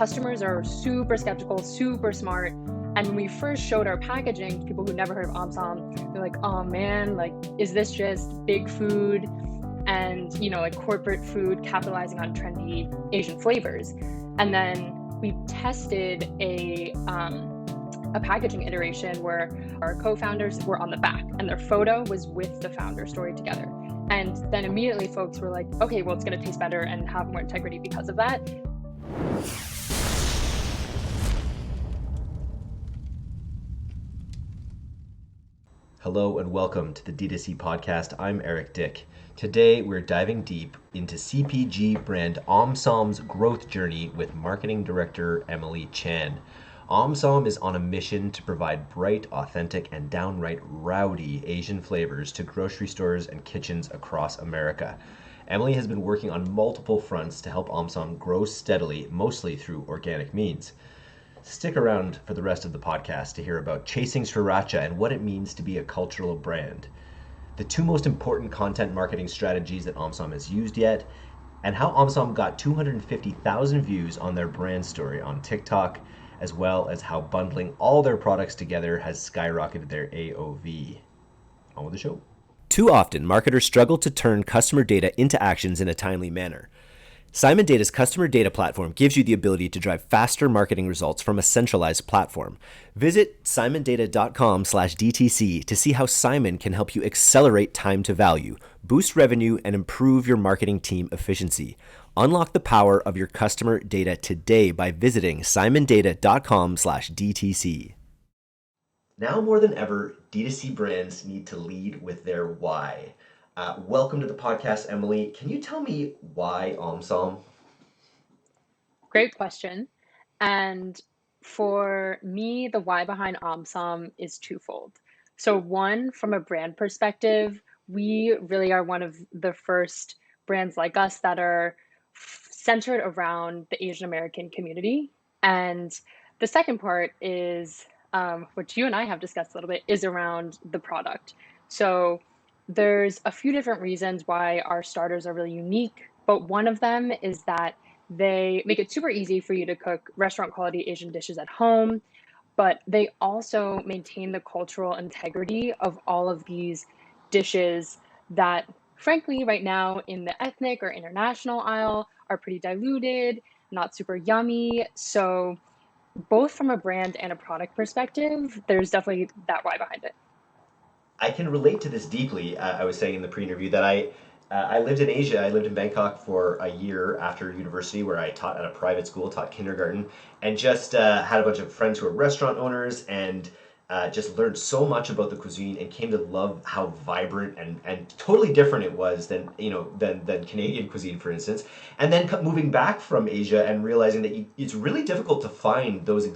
customers are super skeptical, super smart. And when we first showed our packaging to people who never heard of Omsom, they're like, oh man, like, is this just big food and, like corporate food capitalizing on trendy Asian flavors? And then we tested a packaging iteration where our co-founders were on the back and their photo was with the founder story together. And then immediately folks were like, okay, well, it's going to taste better and have more integrity because of that. Hello and welcome to the DTC Podcast. I'm Eric Dick. Today we're diving deep into CPG brand Omsom's growth journey with Marketing Director Emily Chan. Omsom is on a mission to provide bright, authentic, and downright rowdy Asian flavors to grocery stores and kitchens across America. Emily has been working on multiple fronts to help Omsom grow steadily, mostly through organic means. Stick around for the rest of the podcast to hear about chasing Sriracha and what it means to be a cultural brand, the two most important content marketing strategies that Omsom has used yet, and how Omsom got 250,000 views on their brand story on TikTok, as well as how bundling all their products together has skyrocketed their AOV. On with the show. Too often, marketers struggle to turn customer data into actions in a timely manner. Simon Data's customer data platform gives you the ability to drive faster marketing results from a centralized platform. Visit simondata.com/DTC to see how Simon can help you accelerate time to value, boost revenue, and improve your marketing team efficiency. Unlock the power of your customer data today by visiting simondata.com/DTC. Now more than ever, D2C brands need to lead with their why. Welcome to the podcast, Emily. Can you tell me why Omsom? Great question. And for me, the why behind Omsom is twofold. So one, from a brand perspective, we really are one of the first brands like us that are centered around the Asian American community. And the second part is, which you and I have discussed a little bit, is around the product. So there's a few different reasons why our starters are really unique, but one of them is that they make it super easy for you to cook restaurant quality Asian dishes at home, but they also maintain the cultural integrity of all of these dishes that, frankly, right now in the ethnic or international aisle are pretty diluted, not super yummy. So both from a brand and a product perspective, there's definitely that why behind it. I can relate to this deeply. I was saying in the pre-interview that I lived in Asia. I lived in Bangkok for a year after university, where I taught at a private school, taught kindergarten, and just had a bunch of friends who were restaurant owners, and just learned so much about the cuisine and came to love how vibrant and totally different it was than Canadian cuisine, for instance. And then moving back from Asia and realizing that it's really difficult to find those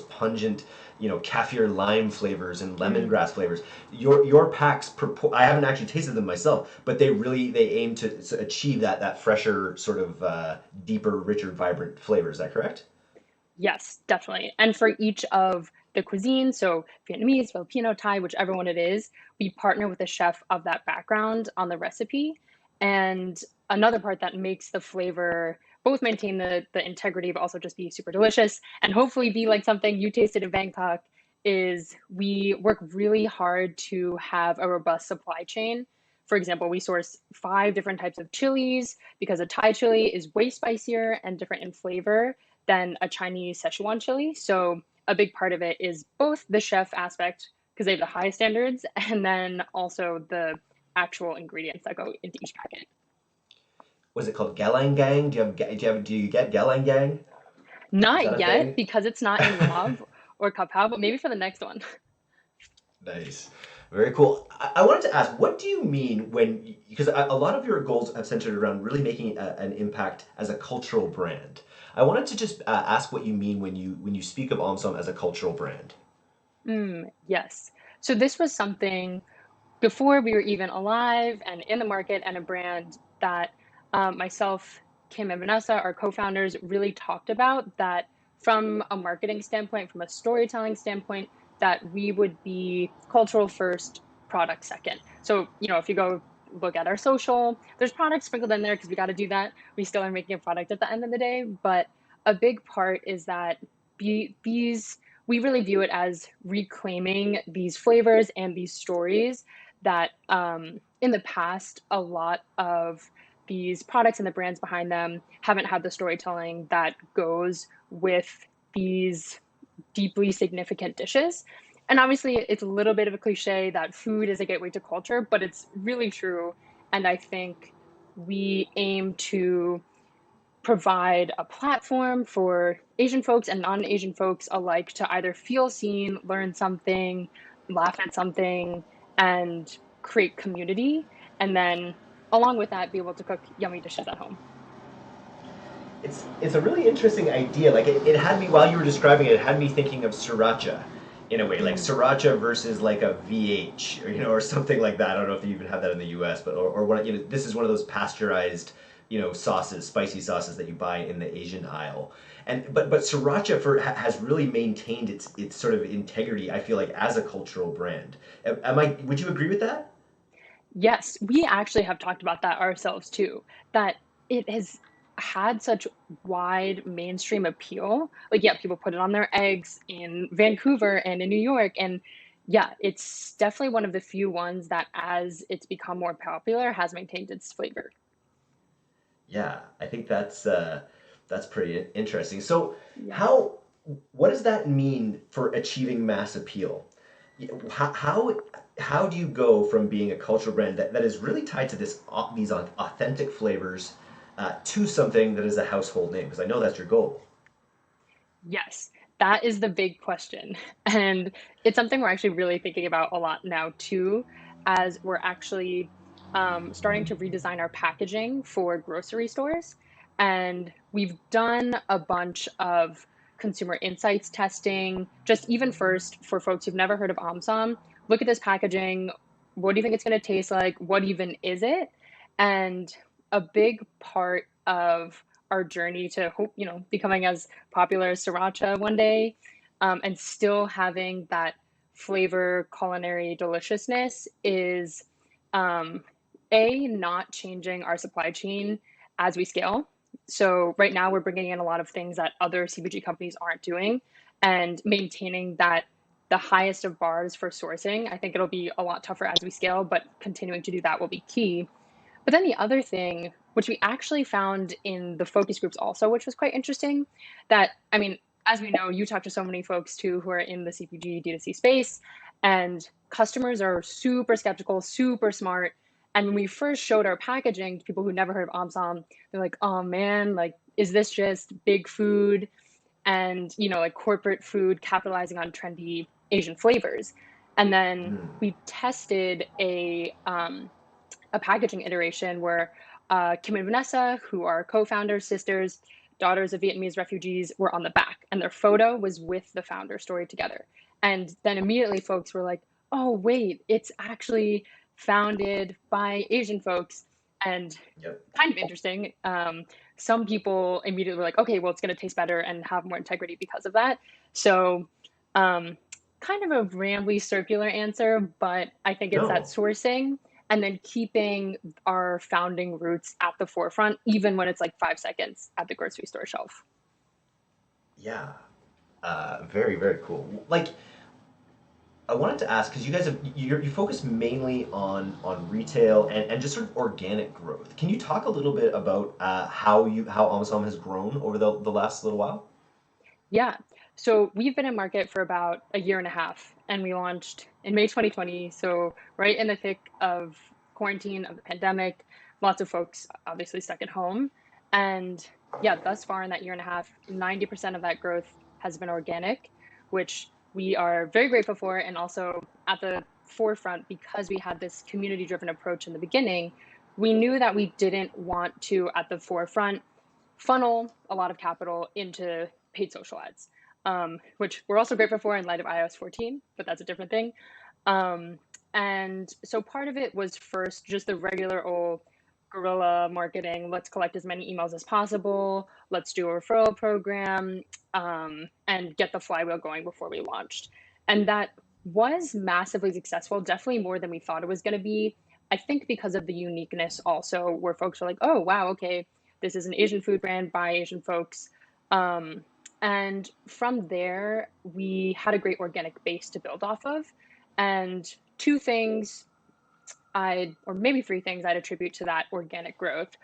pungent, kaffir lime flavors and lemongrass flavors. Your packs, I haven't actually tasted them myself, but they aim to achieve that fresher, sort of deeper, richer, vibrant flavor. Is that correct? Yes, definitely. And for each of the cuisine, so Vietnamese, Filipino, Thai, whichever one it is, we partner with a chef of that background on the recipe. And another part that makes the flavor both maintain the integrity, but also just be super delicious and hopefully be like something you tasted in Bangkok, is we work really hard to have a robust supply chain. For example, we source 5 different types of chilies because a Thai chili is way spicier and different in flavor than a Chinese Szechuan chili. So a big part of it is both the chef aspect, because they have the highest standards, and then also the actual ingredients that go into each packet. Was it called galangang? Do you get galangang? Not yet, because it's not in love or kapao, but maybe for the next one. Nice. Very cool. I wanted to ask, what do you mean because a lot of your goals have centered around really making an impact as a cultural brand. I wanted to just ask what you mean when you speak of Omsom as a cultural brand. Yes. So this was something before we were even alive and in the market, and a brand that myself, Kim, and Vanessa, our co-founders, really talked about, that from a marketing standpoint, from a storytelling standpoint, that we would be cultural first, product second. So, if you go look at our social, there's products sprinkled in there because we got to do that. We still are making a product at the end of the day, but a big part is that these we really view it as reclaiming these flavors and these stories that in the past a lot of these products and the brands behind them haven't had the storytelling that goes with these deeply significant dishes. And obviously, it's a little bit of a cliche that food is a gateway to culture, but it's really true. And I think we aim to provide a platform for Asian folks and non Asian folks alike to either feel seen, learn something, laugh at something, and create community. And then, along with that, be able to cook yummy dishes at home. It's a really interesting idea. Like it had me while you were describing it, it had me thinking of sriracha in a way, like Mm. sriracha versus like a VH or or something like that. I don't know if you even have that in the US, but or what this is one of those pasteurized, sauces, spicy sauces that you buy in the Asian aisle. And but sriracha has really maintained its sort of integrity, I feel like, as a cultural brand. Would you agree with that? Yes, we actually have talked about that ourselves too, that it has had such wide mainstream appeal. Like, yeah, people put it on their eggs in Vancouver and in New York. And yeah, it's definitely one of the few ones that, as it's become more popular, has maintained its flavor. Yeah, I think that's pretty interesting. So, Yeah. how what does that mean for achieving mass appeal? How do you go from being a cultural brand that is really tied to these authentic flavors to something that is a household name? Because I know that's your goal. Yes, that is the big question. And it's something we're actually really thinking about a lot now, too, as we're actually starting to redesign our packaging for grocery stores. And we've done a bunch of consumer insights testing, just even first for folks who've never heard of Omsom. Look at this packaging. What do you think it's going to taste like? What even is it? And a big part of our journey to hope, becoming as popular as Sriracha one day, and still having that flavor culinary deliciousness is um, not changing our supply chain as we scale. So right now we're bringing in a lot of things that other CPG companies aren't doing and maintaining that the highest of bars for sourcing. I think it'll be a lot tougher as we scale, but continuing to do that will be key. But then the other thing, which we actually found in the focus groups also, which was quite interesting, that, I mean, as we know, you talk to so many folks too who are in the CPG D2C space, and customers are super skeptical, super smart. And when we first showed our packaging to people who never heard of Omsom, they're like, oh man, like, is this just big food and, like corporate food capitalizing on trendy Asian flavors? And then Hmm. we tested a packaging iteration where Kim and Vanessa, who are co-founders, sisters, daughters of Vietnamese refugees, were on the back, and their photo was with the founder story together. And then immediately folks were like, "Oh, wait, it's actually founded by Asian folks." And Yep. kind of interesting. Some people immediately were like, "Okay, well, it's going to taste better and have more integrity because of that." So, um, kind of a rambly circular answer, but I think it's that No. sourcing and then keeping our founding roots at the forefront, even when it's like 5 seconds at the grocery store shelf. Yeah. Very, very cool. Like, I wanted to ask because you guys you focus mainly on retail and just sort of organic growth. Can you talk a little bit about how Amazon has grown over the last little while? Yeah. So we've been in market for about a year and a half, and we launched in May 2020. So right in the thick of quarantine, of the pandemic, lots of folks obviously stuck at home. And yeah, thus far in that year and a half, 90% of that growth has been organic, which we are very grateful for. And also at the forefront, because we had this community driven approach in the beginning, we knew that we didn't want to, at the forefront, funnel a lot of capital into paid social ads, which we're also grateful for in light of iOS 14, but that's a different thing. Um, and so part of it was first just the regular old guerrilla marketing. Let's collect as many emails as possible. Let's do a referral program and get the flywheel going before we launched. And that was massively successful, definitely more than we thought it was going to be. I think because of the uniqueness also, where folks are like, oh, wow, okay, this is an Asian food brand by Asian folks. Um, and from there, we had a great organic base to build off of. And two things or maybe three things I'd attribute to that organic growth.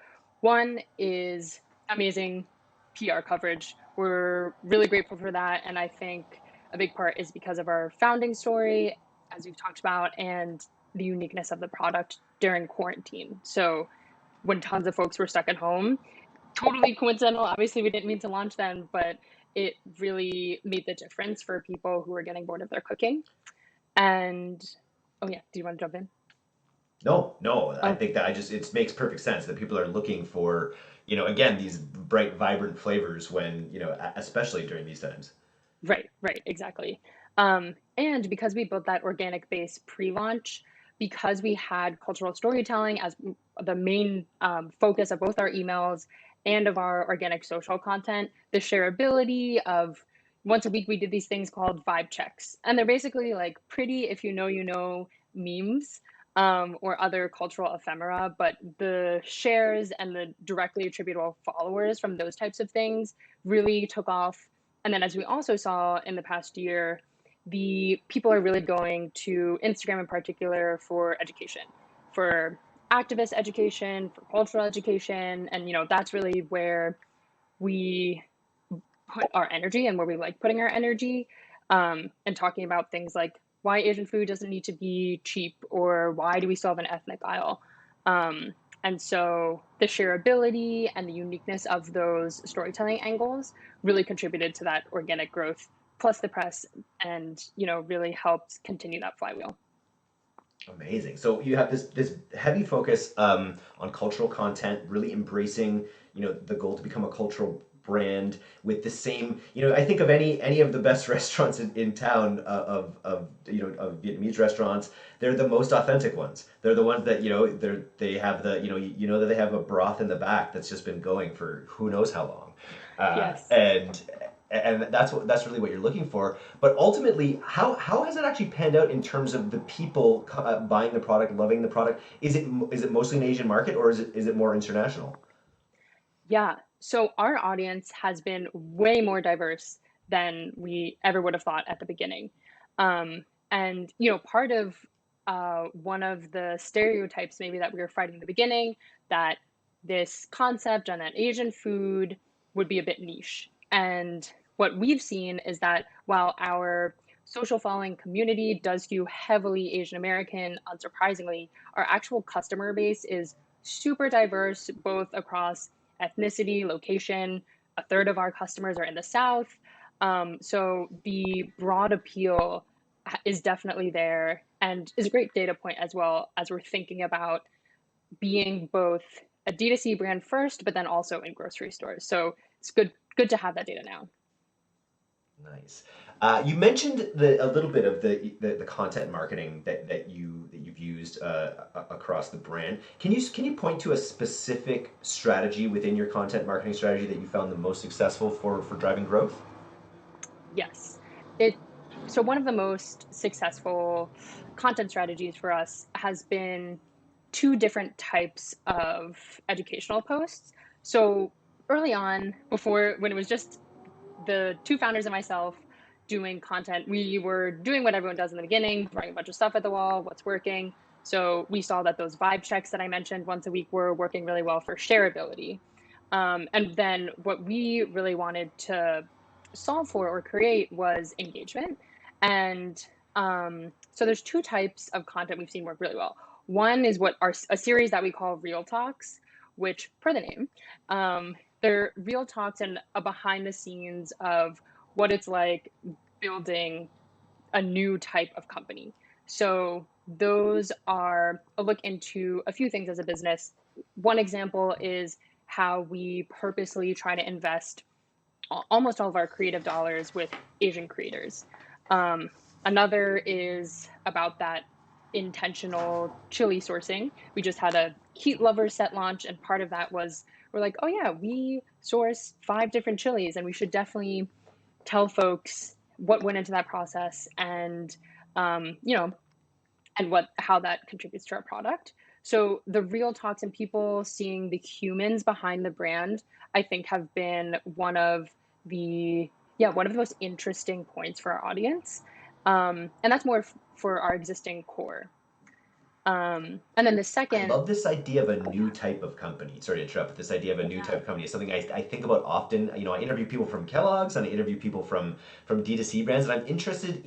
One is amazing PR coverage. We're really grateful for that. And I think a big part is because of our founding story, as we've talked about, and the uniqueness of the product during quarantine. So when tons of folks were stuck at home, totally coincidental. Obviously, we didn't mean to launch them, but it really made the difference for people who were getting bored of their cooking. And oh, yeah, do you want to jump in? No, no, I Oh, think that it makes perfect sense that people are looking for, again, these bright, vibrant flavors when, especially during these times. right, exactly. And because we built that organic base pre-launch, because we had cultural storytelling as the main focus of both our emails and of our organic social content, the shareability of once a week we did these things called vibe checks, and they're basically like pretty if you know memes or other cultural ephemera, but the shares and the directly attributable followers from those types of things really took off. And then, as we also saw in the past year, the people are really going to Instagram in particular for education, for activist education, for cultural education. And, that's really where we put our energy and where we like putting our energy, and talking about things like why Asian food doesn't need to be cheap or why do we still have an ethnic aisle. And so the shareability and the uniqueness of those storytelling angles really contributed to that organic growth, plus the press, and really helped continue that flywheel. Amazing. So you have this heavy focus on cultural content, really embracing, the goal to become a cultural brand with the same, I think of any of the best restaurants in town of Vietnamese restaurants, they're the most authentic ones. They're the ones that, they have that they have a broth in the back that's just been going for who knows how long. Uh, Yes. and and that's really what you're looking for. But ultimately, how has it actually panned out in terms of the people buying the product, loving the product? Is it mostly an Asian market, or is it more international? Yeah. So our audience has been way more diverse than we ever would have thought at the beginning. And, part of one of the stereotypes maybe that we were fighting in the beginning, that this concept on that Asian food would be a bit niche. And what we've seen is that while our social following community does skew heavily Asian American, unsurprisingly, our actual customer base is super diverse, both across ethnicity, location. A third of our customers are in the South. So the broad appeal is definitely there and is a great data point as well as we're thinking about being both a D2C brand first, but then also in grocery stores. So it's good to have that data now. Nice. You mentioned a little bit of the content marketing that you've used across the brand. Can you point to a specific strategy within your content marketing strategy that you found the most successful for driving growth? Yes. It so one of the most successful content strategies for us has been two different types of educational posts. So early on, before when it was just the two founders and myself doing content, we were doing what everyone does in the beginning, throwing a bunch of stuff at the wall, what's working. So we saw that those vibe checks that I mentioned once a week were working really well for shareability. And then what we really wanted to solve for or create was engagement. And so there's two types of content we've seen work really well. One is what are a series that we call Real Talks, which, per the name, they're real talks and a behind the scenes of what it's like building a new type of company. So those are a look into a few things as a business. One example is how we purposely try to invest almost all of our creative dollars with Asian creators. Um, Another is about that intentional chili sourcing. We just had a Heat Lovers set launch, and part of that was we're like, oh yeah, we source 5 different chilies, and we should definitely tell folks what went into that process and um, you know and what how that contributes to our product. So the real talks and people seeing the humans behind the brand, I think, have been one of the one of the most interesting points for our audience. And that's more for our existing core. And then the I second, love this idea of a oh new yeah, type of company. Sorry to interrupt, but this idea of a new yeah, type of company is something I think about often. I interview people from Kellogg's and I interview people from D2C brands, and I'm interested,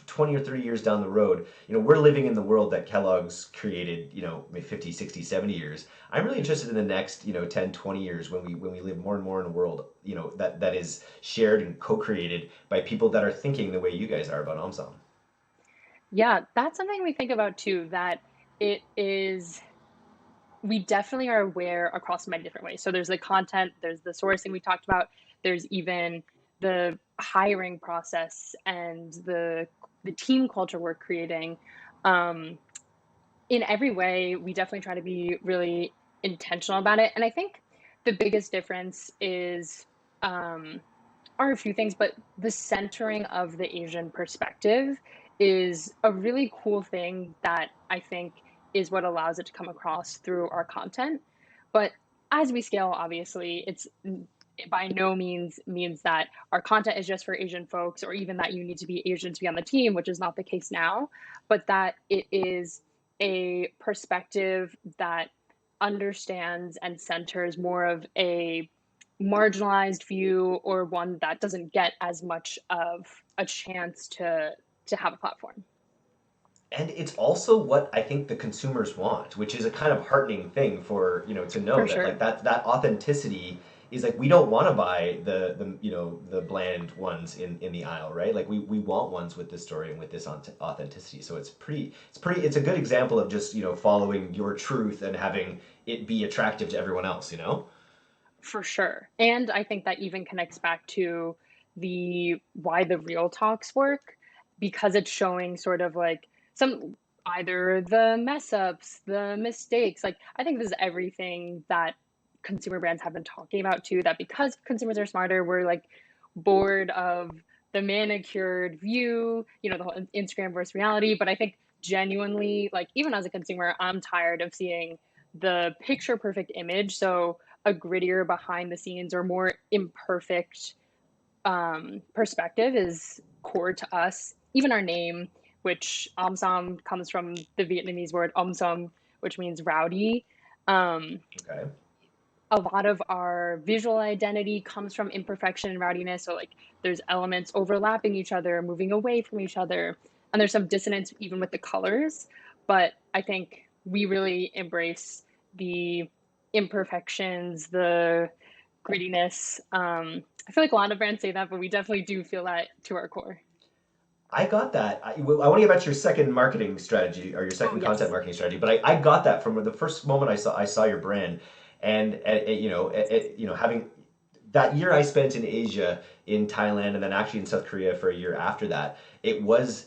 20 or 30 years down the road, we're living in the world that Kellogg's created, maybe 50, 60, 70 years. I'm really interested in the next, 10, 20 years when we live more and more in a world, that is shared and co-created by people that are thinking the way you guys are about Omsom. yeah, that's something we think about too, that it is, we definitely are aware across many different ways. So there's the content, there's the sourcing we talked about, there's even the hiring process and the team culture we're creating. Um, in every way, we definitely try to be really intentional about it. And I think the biggest difference is um, are a few things, but the centering of the Asian perspective is a really cool thing that I think is what allows it to come across through our content. But as we scale, obviously, it's by no means that our content is just for Asian folks, or even that you need to be Asian to be on the team, which is not the case now, but that it is a perspective that understands and centers more of a marginalized view, or one that doesn't get as much of a chance to have a platform. And it's also what I think the consumers want, which is a kind of heartening thing for, to know For that like sure. that authenticity is like we don't want to buy the bland ones in the aisle, right? Like we want ones with this story and with this authenticity. So it's a good example of just, following your truth and having it be attractive to everyone else, For sure. And I think that even connects back to the why the real talks work, because it's showing sort of like some, either the mess ups, the mistakes. Like I think this is everything that consumer brands have been talking about too, that because consumers are smarter, we're like bored of the manicured view, the whole Instagram versus reality. But I think genuinely, like even as a consumer, I'm tired of seeing the picture perfect image. So a grittier behind the scenes or more imperfect perspective is core to us. Even our name, which Omsom comes from the Vietnamese word Omsom, which means rowdy. Um, Okay. a lot of our visual identity comes from imperfection and rowdiness. So, like, there's elements overlapping each other, moving away from each other. And there's some dissonance even with the colors. But I think we really embrace the imperfections, the grittiness. I feel like a lot of brands say that, but we definitely do feel that to our core. I got that. I want to get back to your second marketing strategy or your Oh, second content yes. marketing strategy, but I got that from the first moment I saw your brand, and having that year I spent in Asia, in Thailand, and then actually in South Korea for a year after that. It was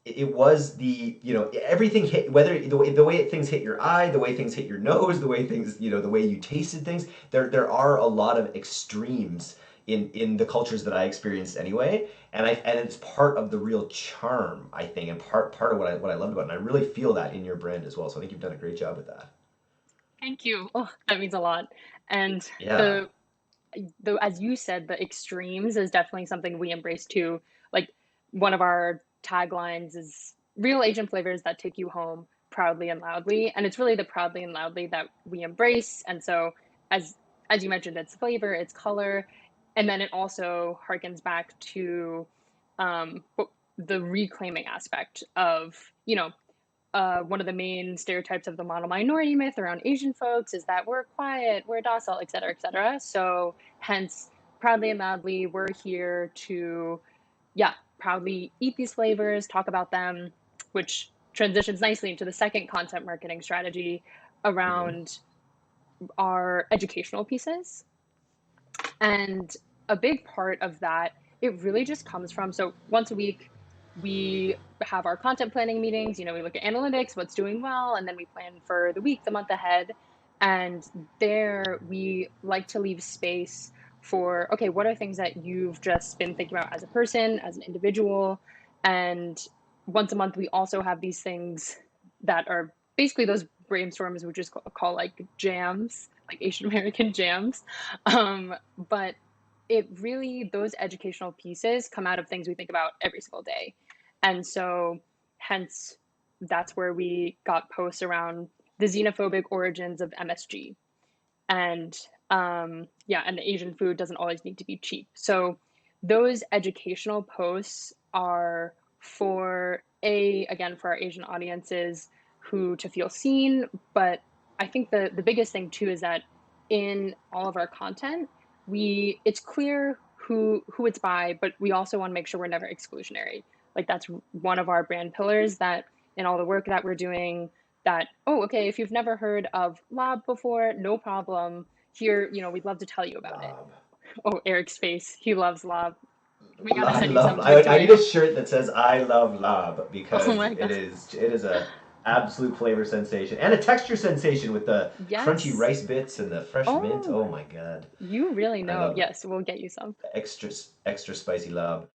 the everything hit, whether the way things hit your eye, the way things hit your nose, the way things the way you tasted things. There are a lot of extremes in the cultures that I experienced anyway, and it's part of the real charm, I think, and part of what I loved about it. And I really feel that in your brand as well. So I think you've done a great job with that. Thank you. Oh, that means a lot. And Yeah. the as you said, the extremes is definitely something we embrace too. Like one of our taglines is real Asian flavors that take you home proudly and loudly. And it's really the proudly and loudly that we embrace. And so as as you mentioned, it's flavor, it's color, and then it also harkens back to um, the reclaiming aspect of, one of the main stereotypes of the model minority myth around Asian folks is that we're quiet, we're docile, et cetera, et cetera. So, hence, proudly and loudly, we're here to, yeah, proudly eat these flavors, talk about them, which transitions nicely into the second content marketing strategy Hmm. around our educational pieces. And a big part of that, it really just comes from, so once a week, we have our content planning meetings. We look at analytics, what's doing well, and then we plan for the week, the month ahead. And there we like to leave space for, okay, what are things that you've just been thinking about as a person, as an individual? And once a month, we also have these things that are basically those brainstorms, we just call like jams, like Asian American jams. But it really, those educational pieces come out of things we think about every single day. And so, hence, that's where we got posts around the xenophobic origins of MSG. And yeah, and the Asian food doesn't always need to be cheap. So, those educational posts are for again, for our Asian audiences who to feel seen. But I think the biggest thing too is that in all of our content, it's clear who it's by, but we also want to make sure we're never exclusionary. Like that's one of our brand pillars, that in all the work that we're doing, that, oh, okay, if you've never heard of Lab before, no problem. Here, we'd love to tell you about it. Lob. Oh, Eric's face. He loves Lab. We gotta I send you love. some to make I need tomato. a shirt that says "I love lob" Oh because my it god. is a absolute flavor sensation and a texture sensation with the crunchy Yes. rice bits and the fresh mint. Oh, Oh my god, you really I know. love Yes, we'll get you some. extra spicy lob.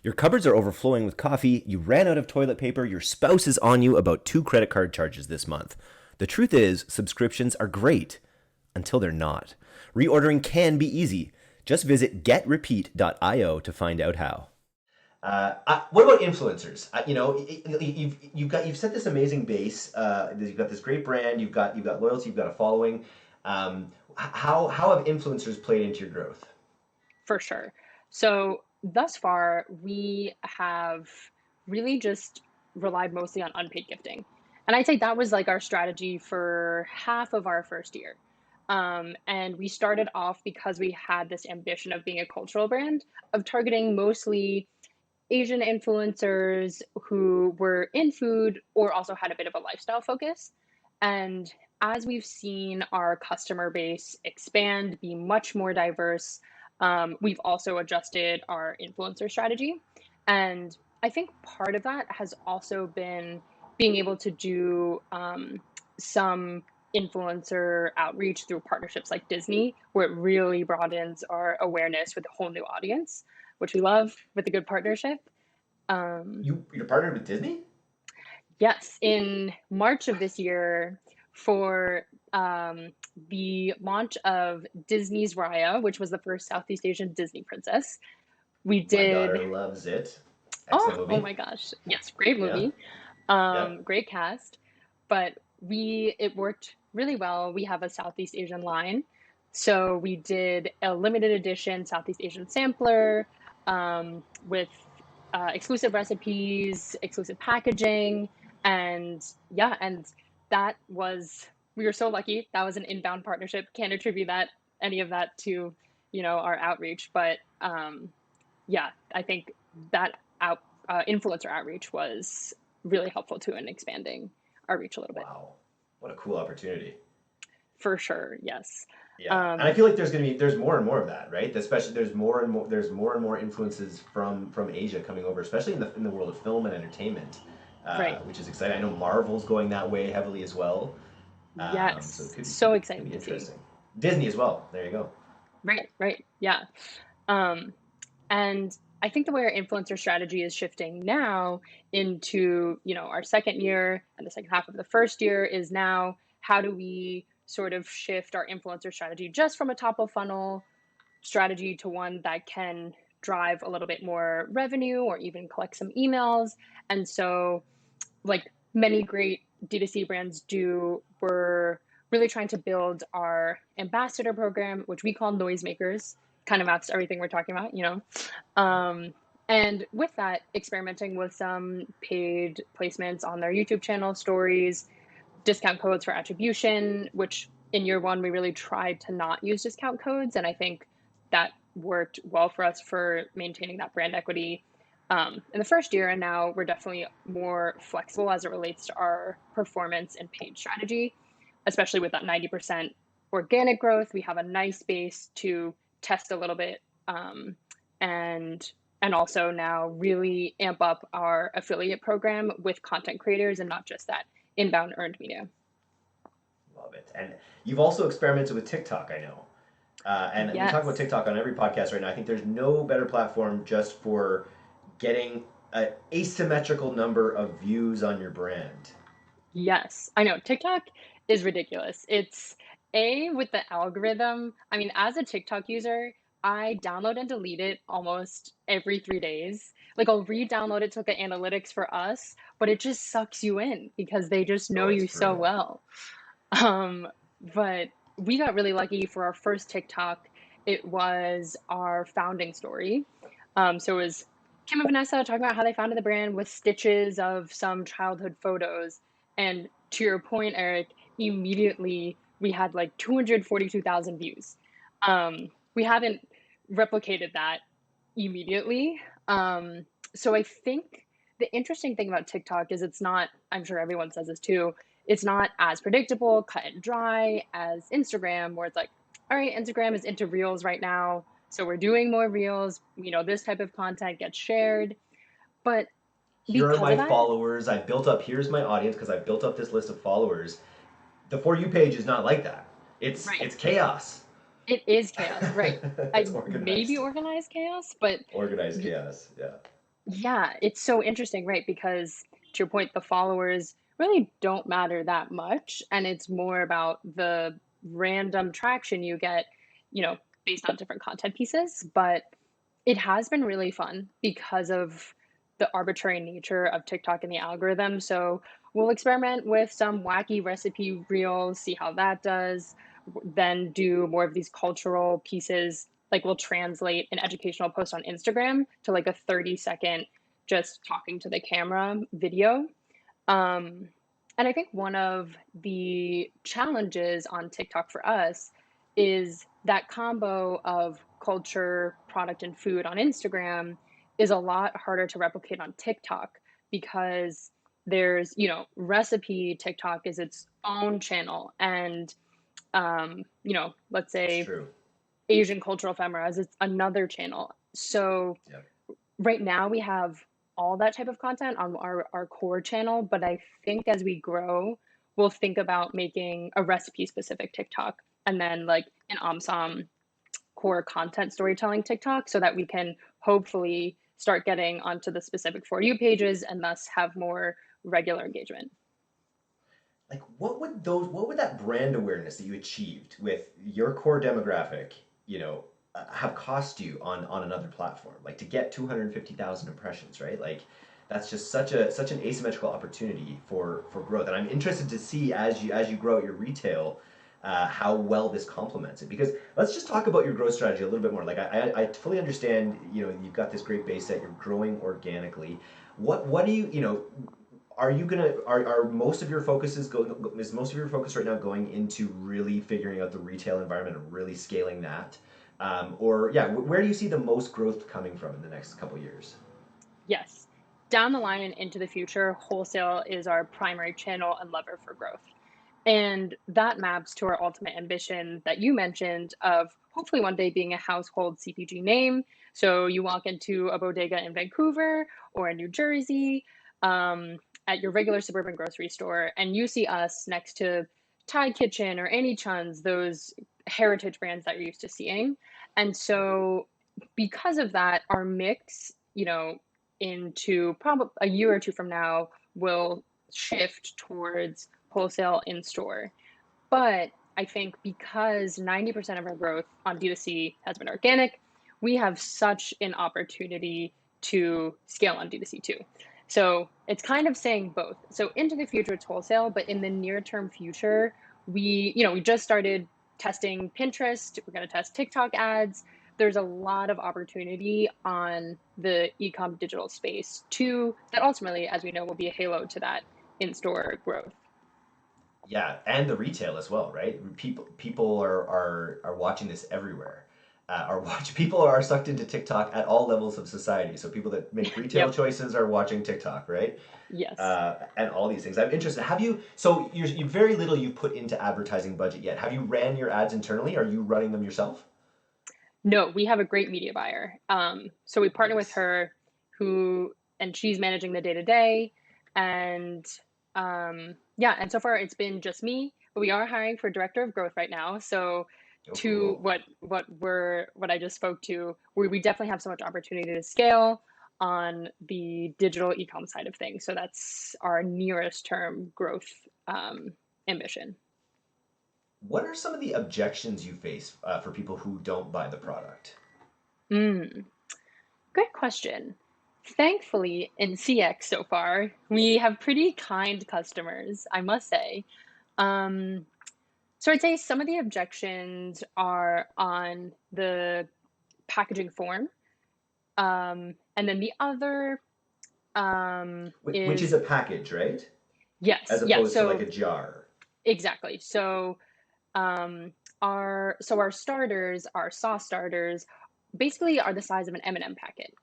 Your cupboards are overflowing with coffee, you ran out of toilet paper, your spouse is on you about 2 credit card charges this month. The truth is, subscriptions are great until they're not. Reordering can be easy. Just visit getrepeat.io to find out how. What about influencers? You've set this amazing base. You've got this great brand. You've got loyalty. You've got a following. How have influencers played into your growth? For sure. So thus far, we have really just relied mostly on unpaid gifting. And I'd say that was like our strategy for half of our first year. And we started off because we had this ambition of being a cultural brand, of targeting mostly Asian influencers who were in food or also had a bit of a lifestyle focus. And as we've seen our customer base expand, be much more diverse, we've also adjusted our influencer strategy. And I think part of that has also been being able to do some influencer outreach through partnerships like Disney, where it really broadens our awareness with a whole new audience, which we love with a good partnership. Um, You're partnered with Disney? yes, in March of this year, for the launch of Disney's Raya, which was the first Southeast Asian Disney princess, we My daughter did. loves it. Excellent Oh movie. my gosh, yes, great Yeah. movie, Yeah. great cast, but it worked really well. We have a Southeast Asian line, so we did a limited edition Southeast Asian sampler with exclusive recipes, exclusive packaging, and yeah, and that was we were so lucky. That was an inbound partnership. Can't attribute any of that to our outreach, but yeah, I think that influencer outreach was really helpful too in expanding our reach a little bit. Wow. What a cool opportunity. For sure, yes. Yeah, and I Um, feel like there's more and more of that, right? Especially there's more influences from Asia coming over, especially in the world of film and entertainment, right. which is exciting. I know Marvel's going that way heavily as well, so Yes. it So could exciting be to see. interesting. Disney as well. There you go. Right, right. Yeah. Um, and I think the way our influencer strategy is shifting now into, our second year and the second half of the first year is now how do we sort of shift our influencer strategy just from a top of funnel strategy to one that can drive a little bit more revenue or even collect some emails. And so, like many great D2C brands do, we're really trying to build our ambassador program, which we call noisemakers, kind of maps everything we're talking about. Um, and with that, experimenting with some paid placements on their YouTube channel, stories, discount codes for attribution, which in year one, we really tried to not use discount codes. And I think that worked well for us for maintaining that brand equity in the first year. And now we're definitely more flexible as it relates to our performance and paid strategy, especially with that 90% organic growth. We have a nice base to test a little bit, and also now really amp up our affiliate program with content creators and not just that inbound earned media. Love it. And you've also experimented with TikTok, I know. And we talk about Yes. TikTok on every podcast right now. I think there's no better platform just for getting an asymmetrical number of views on your brand. Yes. I know. TikTok is ridiculous. It's with the algorithm. I mean, as a TikTok user, I download and delete it almost every 3 days. Like I'll re-download it to look at analytics for us, but it just sucks you in because they just know Oh, it's you so brutal. well. Um, but we got really lucky for our first TikTok. It was our founding story. So it was Kim and Vanessa talking about how they founded the brand with stitches of some childhood photos. And to your point, Eric, immediately we had like 242,000 views. We haven't replicated that immediately. So I think the interesting thing about TikTok is it's not, I'm sure everyone says this too, it's not as predictable, cut and dry as Instagram, where it's like, all right, Instagram is into reels right now. So we're doing more reels, this type of content gets shared. But Here are because my of that, followers. I built up, here's my audience because I built up this list of followers. The For You page is not like that. right, It's chaos. it is chaos, right? It's I maybe organized. organized chaos, but Organized chaos, yeah. yeah, it's so interesting, right? Because to your point, the followers really don't matter that much. And it's more about the random traction you get, you know, based on different content pieces. But it has been really fun because of the arbitrary nature of TikTok and the algorithm. So we'll experiment with some wacky recipe reels, see how that does, then do more of these cultural pieces. Like we'll translate an educational post on Instagram to like a 30-second just talking to the camera video. Um, and I think one of the challenges on TikTok for us is that combo of culture, product, and food on Instagram is a lot harder to replicate on TikTok because there's, recipe TikTok is its own channel. And, let's It's say true. Asian cultural ephemeras, it's another channel. So Yeah. right now we have all that type of content on our core channel, but I think as we grow, we'll think about making a recipe specific TikTok and then like an Omsom core content storytelling TikTok so that we can hopefully start getting onto the specific For You pages and thus have more regular engagement. Like what would that brand awareness that you achieved with your core demographic, have cost you on another platform? Like to get 250,000 impressions, right? Like that's just such an asymmetrical opportunity for growth. And I'm interested to see as you grow your retail, how well this complements it. Because let's just talk about your growth strategy a little bit more. Like I fully understand, you've got this great base that you're growing organically. What do are you gonna are most of your focuses go is most of your focus right now going into really figuring out the retail environment and really scaling that? Or yeah, where do you see the most growth coming from in the next couple years? Yes. Down the line and into the future, wholesale is our primary channel and lever for growth. And that maps to our ultimate ambition that you mentioned of hopefully one day being a household CPG name. So you walk into a bodega in Vancouver or in New Jersey, at your regular suburban grocery store, and you see us next to Thai Kitchen or Annie Chun's, those heritage brands that you're used to seeing. And so because of that, our mix, into probably a year or two from now will shift towards wholesale in store. But I think because 90% of our growth on D2C has been organic, we have such an opportunity to scale on D2C too. So it's kind of saying both. So into the future, it's wholesale, but in the near term future, we just started testing Pinterest. We're going to test TikTok ads. There's a lot of opportunity on the ecom digital space too, that ultimately, as we know, will be a halo to that in-store growth. Yeah, and the retail as well, right? People are watching this everywhere. Are watch People are sucked into TikTok at all levels of society. So people that make retail Yep. choices are watching TikTok, right? Yes. And all these things. I'm interested. Have you? So you very little you put into advertising budget yet. Have you ran your ads internally? Are you running them yourself? No, we have a great media buyer. So we partner with Nice. her, and she's managing the day to day. And yeah, and so far it's been just me, but we are hiring for director of growth right now. So Oh, to cool. what I just spoke to, we definitely have so much opportunity to scale on the digital ecom side of things. So that's our nearest term growth ambition. What are some of the objections you face for people who don't buy the product? Mm, Good question. Thankfully, in CX so far, we have pretty kind customers, I must say. Um, so I'd say some of the objections are on the packaging form. And then the other Which is is a package, right? As yes, yeah. opposed to like So a jar. exactly. So our starters, our sauce starters, basically are the size of an M&M packet.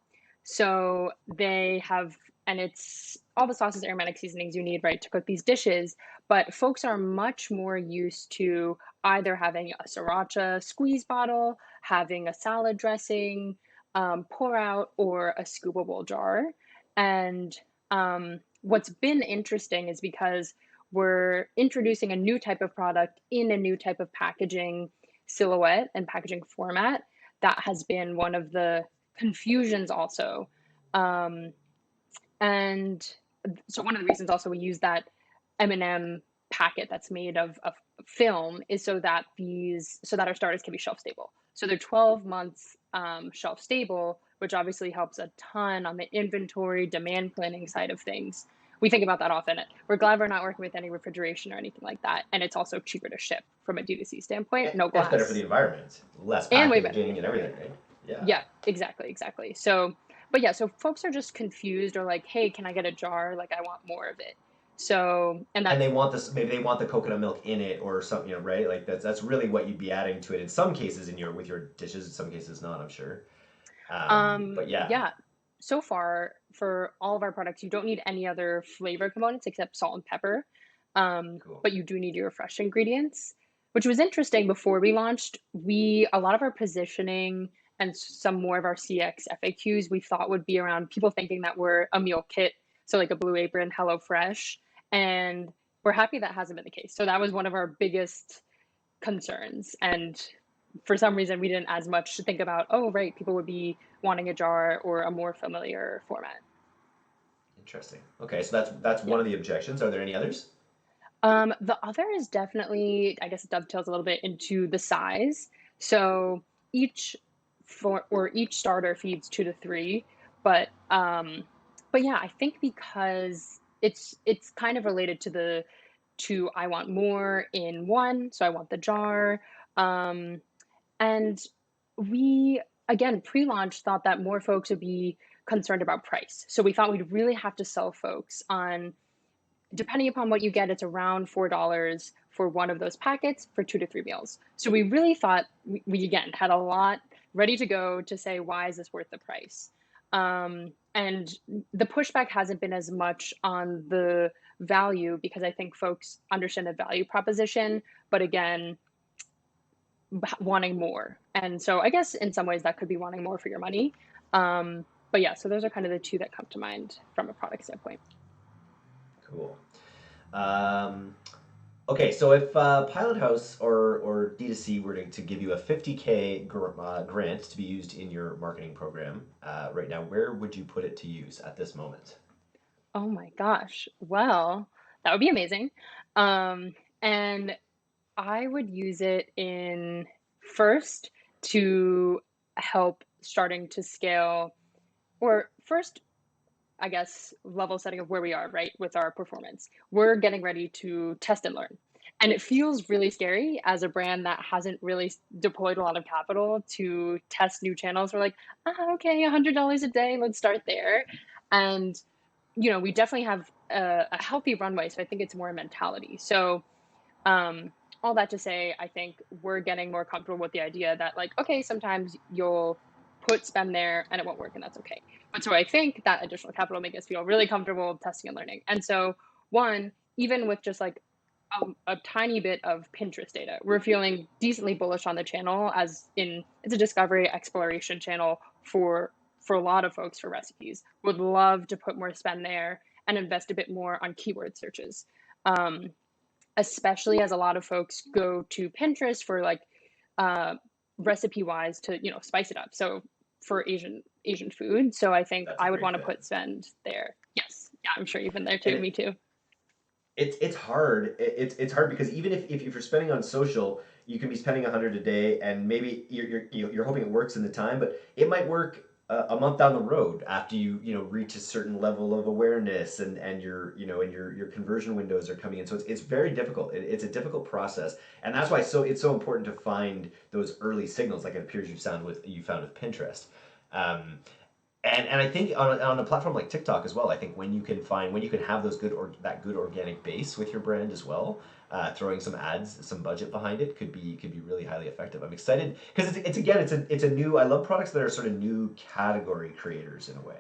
So they have, and it's all the sauces, aromatic seasonings you need, right, to cook these dishes. But folks are much more used to either having a sriracha squeeze bottle, having a salad dressing, pour out, or a scoopable jar. And what's been interesting is because we're introducing a new type of product in a new type of packaging silhouette and packaging format. That has been one of the confusions also. Um, and so one of the reasons also we use that M&M packet that's made of film is so that our starters can be shelf stable. So they're 12 months shelf stable, which obviously helps a ton on the inventory demand planning side of things. We think about that often. We're glad we're not working with any refrigeration or anything like that. And it's also cheaper to ship from a D2C standpoint, no It's better for the glass, environment. Less and way better. packaging and everything, right? Yeah. Yeah, exactly. So, but yeah, so folks are just confused or like, hey, can I get a jar? Like, I want more of it. So, and And that, they want this, maybe they want the coconut milk in it or something, right? Like that's really what you'd be adding to it in some cases in your with your dishes, in some cases not, I'm sure. But yeah, yeah, so far for all of our products, you don't need any other flavor components except salt and pepper. cool. But you do need your fresh ingredients, which was interesting before we launched. A lot of our positioning and some more of our CX FAQs we thought would be around people thinking that we're a meal kit, so like a Blue Apron, Hello Fresh, and we're happy that hasn't been the case. So that was one of our biggest concerns. And for some reason, we didn't as much think about, oh, right, people would be wanting a jar or a more familiar format. Interesting. Okay, so that's Yeah. one of the objections. Are there any others? The other is definitely, I guess it dovetails a little bit into the size. So each each starter feeds 2 to 3, but yeah, I think because it's kind of related to I want more in one, so I want the jar. Um, And we, again, pre-launch thought that more folks would be concerned about price. So we thought we'd really have to sell folks on, depending upon what you get, it's around $4 for one of those packets for 2 to 3 meals. So we really thought we again had a lot ready to go to say, why is this worth the price? And the pushback hasn't been as much on the value because I think folks understand the value proposition, but again, wanting more. And so I guess in some ways that could be wanting more for your money. But yeah, so those are kind of the two that come to mind from a product standpoint. Cool. Um, okay, so if Pilot House or D2C were to give you a 50K grant to be used in your marketing program right now, where would you put it to use at this moment? Oh my gosh. Well, that would be amazing. And I would use it in first to help starting to scale, or first I guess, level setting of where we are, right, with our performance. We're getting ready to test and learn. And it feels really scary as a brand that hasn't really deployed a lot of capital to test new channels. We're like, okay, $100 a day, let's start there. And, we definitely have a healthy runway. So I think it's more a mentality. So, um, all that to say, I think we're getting more comfortable with the idea that, like, okay, sometimes you'll put spend there and it won't work, and that's okay. But so I think that additional capital will make us feel really comfortable testing and learning. And so, one, even with just like a tiny bit of Pinterest data, we're feeling decently bullish on the channel, as in it's a discovery exploration channel for a lot of folks for recipes. Would love to put more spend there and invest a bit more on keyword searches. Um, Especially as a lot of folks go to Pinterest for like uh, recipe wise to spice it up. So for Asian food, so I think That's a I would great want to fit. put spend there. Yes, yeah, I'm sure you've been there And too. Me too. it's hard. It's hard because even if you're spending on social, you can be spending 100 a day, and maybe you're hoping it works in the time, but it might work a month down the road after you reach a certain level of awareness, and your conversion windows are coming in. So it's very difficult. It's a difficult process, and that's why it's so important to find those early signals, like it appears you found with Pinterest. Um, and I think on a platform like TikTok as well, I think when you can have those that good organic base with your brand as well, throwing some ads, some budget behind it could be really highly effective. I'm excited because it's a new. I love products that are sort of new category creators in a way.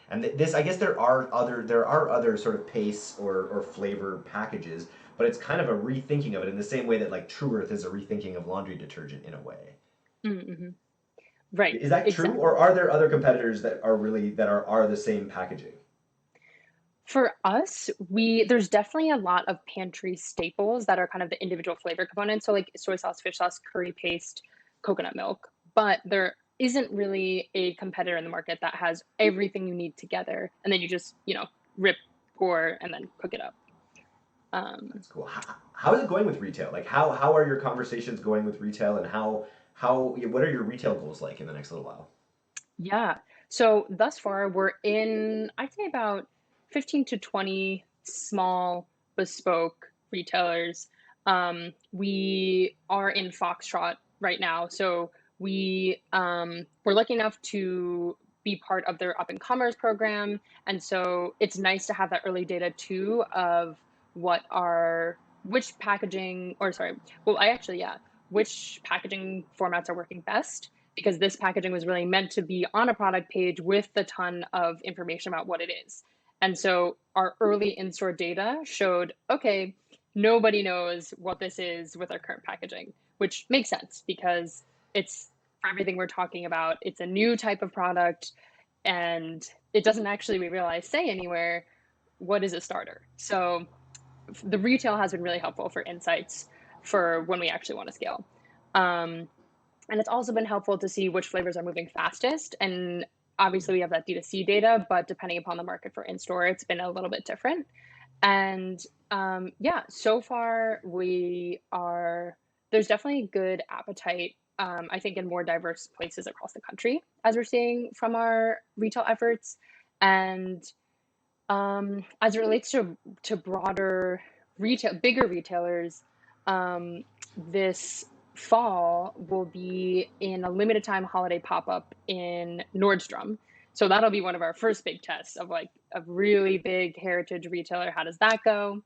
And this, I guess, there are other sort of pace or flavor packages, but it's kind of a rethinking of it in the same way that like True Earth is a rethinking of laundry detergent in a way. Mm-hmm. Right, Is that true, exactly. or are there other competitors that are the same packaging? For us, there's definitely a lot of pantry staples that are kind of the individual flavor components. So like soy sauce, fish sauce, curry paste, coconut milk. But there isn't really a competitor in the market that has everything you need together, and then you just, rip, pour, and then cook it up. Um, That's cool. How is it going with retail? Like how are your conversations going with retail, and what are your retail goals like in the next little while? yeah. So thus far, we're in, I'd say about 15 to 20 small bespoke retailers. We are in Foxtrot right now. So we're lucky enough to be part of their up and commerce program. And so it's nice to have that early data too of which packaging, or sorry, well, yeah, which packaging formats are working best, because this packaging was really meant to be on a product page with a ton of information about what it is. And so our early in-store data showed, okay, nobody knows what this is with our current packaging, which makes sense because it's for everything we're talking about. It's a new type of product, and it doesn't actually, we realize, say anywhere what is a starter. So the retail has been really helpful for insights for when we actually want to scale. Um, and it's also been helpful to see which flavors are moving fastest. And obviously, we have that D2C data, but depending upon the market for in store, it's been a little bit different. And yeah, so far there's definitely good appetite, I think, in more diverse places across the country, as we're seeing from our retail efforts. And as it relates to broader bigger retailers, this fall will be in a limited time holiday pop-up in Nordstrom. So that'll be one of our first big tests of like a really big heritage retailer. How does that go?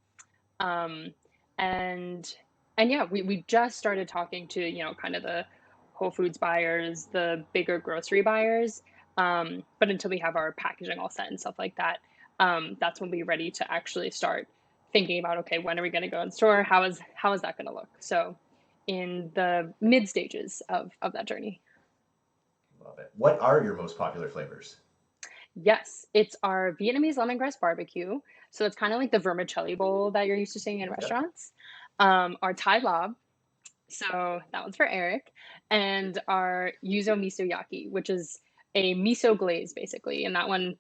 Um, and and yeah, we just started talking to, kind of the Whole Foods buyers, the bigger grocery buyers. But until we have our packaging all set and stuff like that, that's when we're ready to actually start thinking about, okay, when are we going to go in store? How is that going to look? So in the mid stages of that journey. Love it. What are your most popular flavors? Yes, it's our Vietnamese lemongrass barbecue. So it's kind of like the vermicelli bowl that you're used to seeing in Yep. restaurants. Our Thai lob, so that one's for Eric, and our yuzu miso yaki, which is a miso glaze basically. And that one,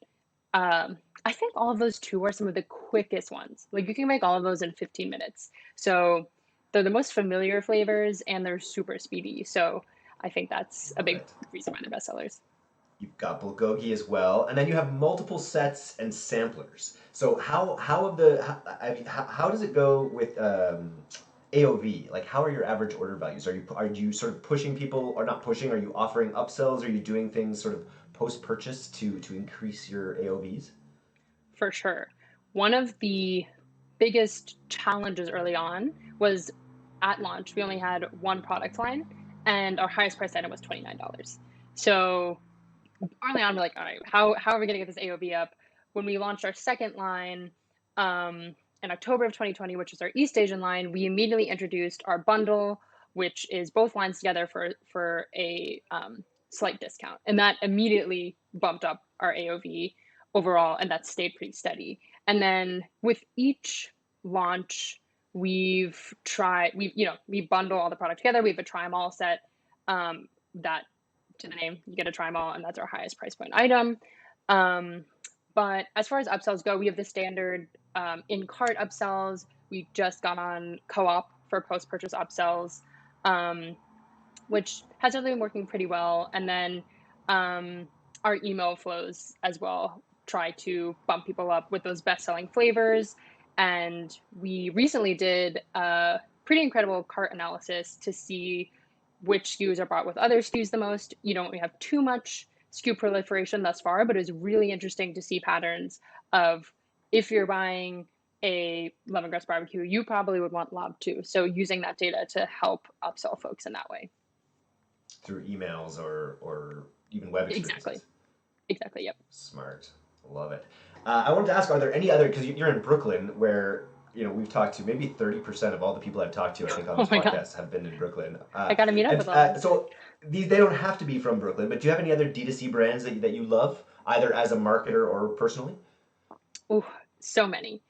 I think all of those two are some of the quickest ones. Like you can make all of those in 15 minutes. So they're the most familiar flavors and they're super speedy. So I think that's a Love big it. reason why they're bestsellers. You've got bulgogi as well, and then you have multiple sets and samplers. So how does it go with AOV? Like, how are your average order values? Are you sort of pushing people, or not pushing? Are you offering upsells? Are you doing things sort of post purchase to increase your AOVs? For sure. One of the biggest challenges early on was at launch, we only had one product line and our highest price item was $29. So early on, we're like, all right, how are we going to get this AOV up? When we launched our second line in October of 2020, which was our East Asian line, we immediately introduced our bundle, which is both lines together for a slight discount. And that immediately bumped up our AOV overall, and that stayed pretty steady. And then with each launch, we bundle all the product together. We have a try 'em all set that to the name, you get to try them all, and that's our highest price point item. Um, but as far as upsells go, we have the standard in cart upsells. We just got on co-op for post-purchase upsells. which has really been working pretty well. And then our email flows as well try to bump people up with those best-selling flavors. And we recently did a pretty incredible cart analysis to see which SKUs are bought with other SKUs the most. You don't really have too much SKU proliferation thus far, but it's really interesting to see patterns of if you're buying a lemongrass barbecue, you probably would want lob too. So using that data to help upsell folks in that way. Through emails or even web experiences. Exactly. Yep. Smart. Love it. I wanted to ask, are there any other, because you're in Brooklyn, where we've talked to maybe 30% of all the people I've talked to, I think, on this podcast have been in Brooklyn. I got to meet up with them. So they don't have to be from Brooklyn, but do you have any other D2C brands that you love, either as a marketer or personally? Oh, so many.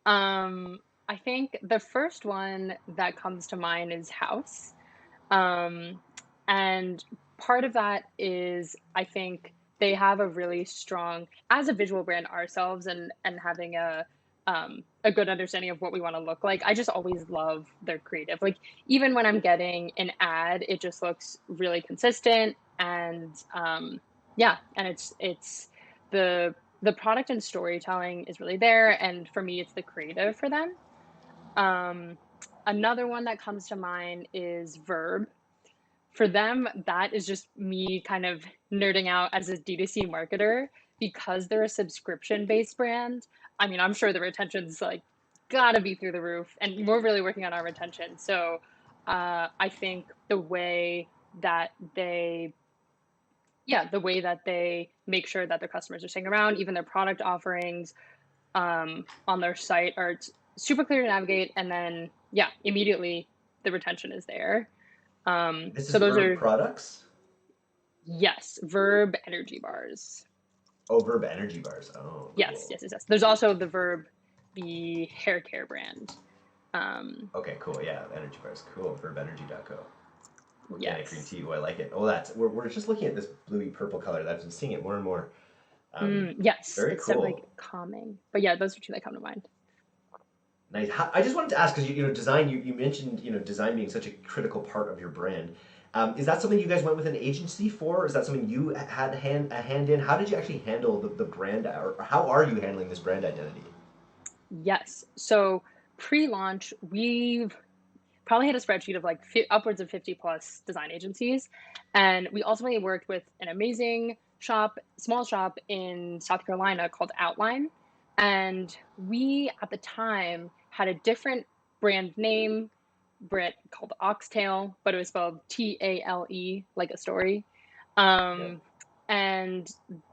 I think the first one that comes to mind is House. And part of that is, I think, they have a really strong, as a visual brand ourselves, and having a good understanding of what we want to look like. I just always love their creative. Like, even when I'm getting an ad, it just looks really consistent, and and it's the product and storytelling is really there, and for me, it's the creative for them. Another one that comes to mind is Verb. For them, that is just me kind of nerding out as a D2C marketer, because they're a subscription-based brand. I mean, I'm sure the retention's like gotta be through the roof, and we're really working on our retention. So I think the way that they make sure that their customers are staying around, even their product offerings on their site are super clear to navigate, and then immediately the retention is there. This so is those Verb are products? Yes, Verb energy bars. Oh, Verb energy bars. Oh, cool. Yes. There's also the Verb, the hair care brand. Okay, cool. Yeah, energy bars. Cool. Verbenergy.co. Organic green tea. Oh, I like it. Oh, we're just looking at this bluey purple color. I've been seeing it more and more. Yes, very it's cool. So, like, calming. But yeah, those are two that come to mind. Nice. I just wanted to ask, because design. You mentioned design being such a critical part of your brand. Is that something you guys went with an agency for? Is that something you had a hand in? How did you actually handle the brand, or how are you handling this brand identity? Yes. So pre-launch, we've probably had a spreadsheet of like upwards of 50 plus design agencies. And we ultimately worked with an amazing small shop in South Carolina called Outline. And we, at the time, had a different brand name, called Oxtail, but it was spelled Tale, like a story. And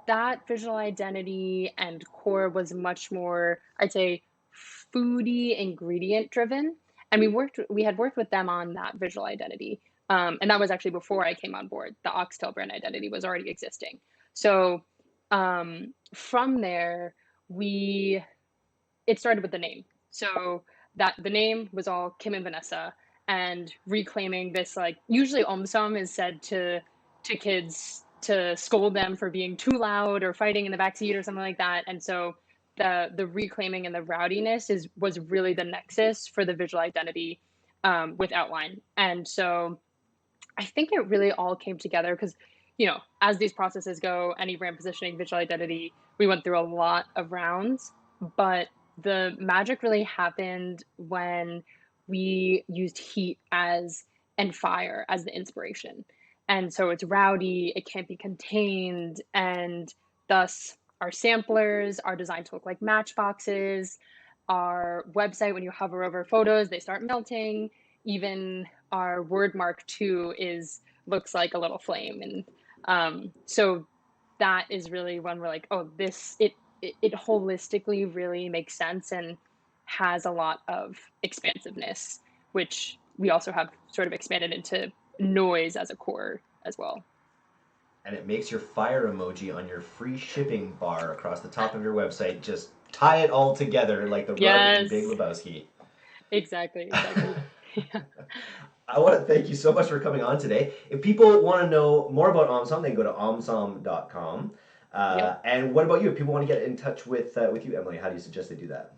that visual identity and core was much more, I'd say, foodie ingredient driven. And we had worked with them on that visual identity. And that was actually before I came on board. The Oxtail brand identity was already existing. So from there, it started with the name. So that the name was all Kim and Vanessa, and reclaiming this, like, usually Omsom is said to kids to scold them for being too loud or fighting in the backseat or something like that. And so the reclaiming and the rowdiness was really the nexus for the visual identity with Outline. And so I think it really all came together because, as these processes go, any brand positioning, visual identity, we went through a lot of rounds, but the magic really happened when we used heat and fire as the inspiration. And so it's rowdy, it can't be contained, and thus our samplers are designed to look like matchboxes. Our website, when you hover over photos, they start melting. Even our word mark too looks like a little flame. And so that is really when we're like, oh, it holistically really makes sense and has a lot of expansiveness, which we also have sort of expanded into noise as a core as well. And it makes your fire emoji on your free shipping bar across the top of your website just tie it all together like the rug in Big Lebowski. Exactly. Yeah. I want to thank you so much for coming on today. If people want to know more about Omsom, they can go to omsom.com. And what about you? If people want to get in touch with you, Emily, how do you suggest they do that?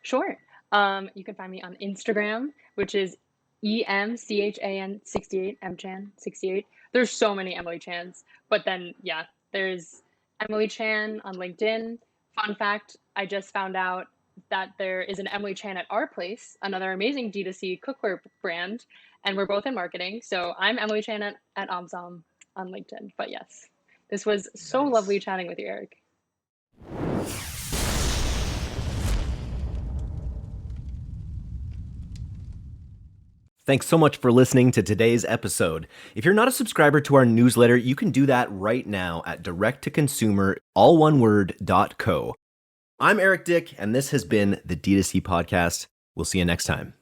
Sure. You can find me on Instagram, which is EMCHAN 68, Mchan 68. There's so many Emily Chans, but then yeah, there's Emily Chan on LinkedIn. Fun fact, I just found out that there is an Emily Chan at Our Place, another amazing D2C cookware brand, and we're both in marketing. So I'm Emily Chan at Omsom on LinkedIn. But yes, this was so lovely chatting with you, Eric. Thanks so much for listening to today's episode. If you're not a subscriber to our newsletter, you can do that right now at direct-to-consumer, all one word, .co. I'm Eric Dick, and this has been the D2C Podcast. We'll see you next time.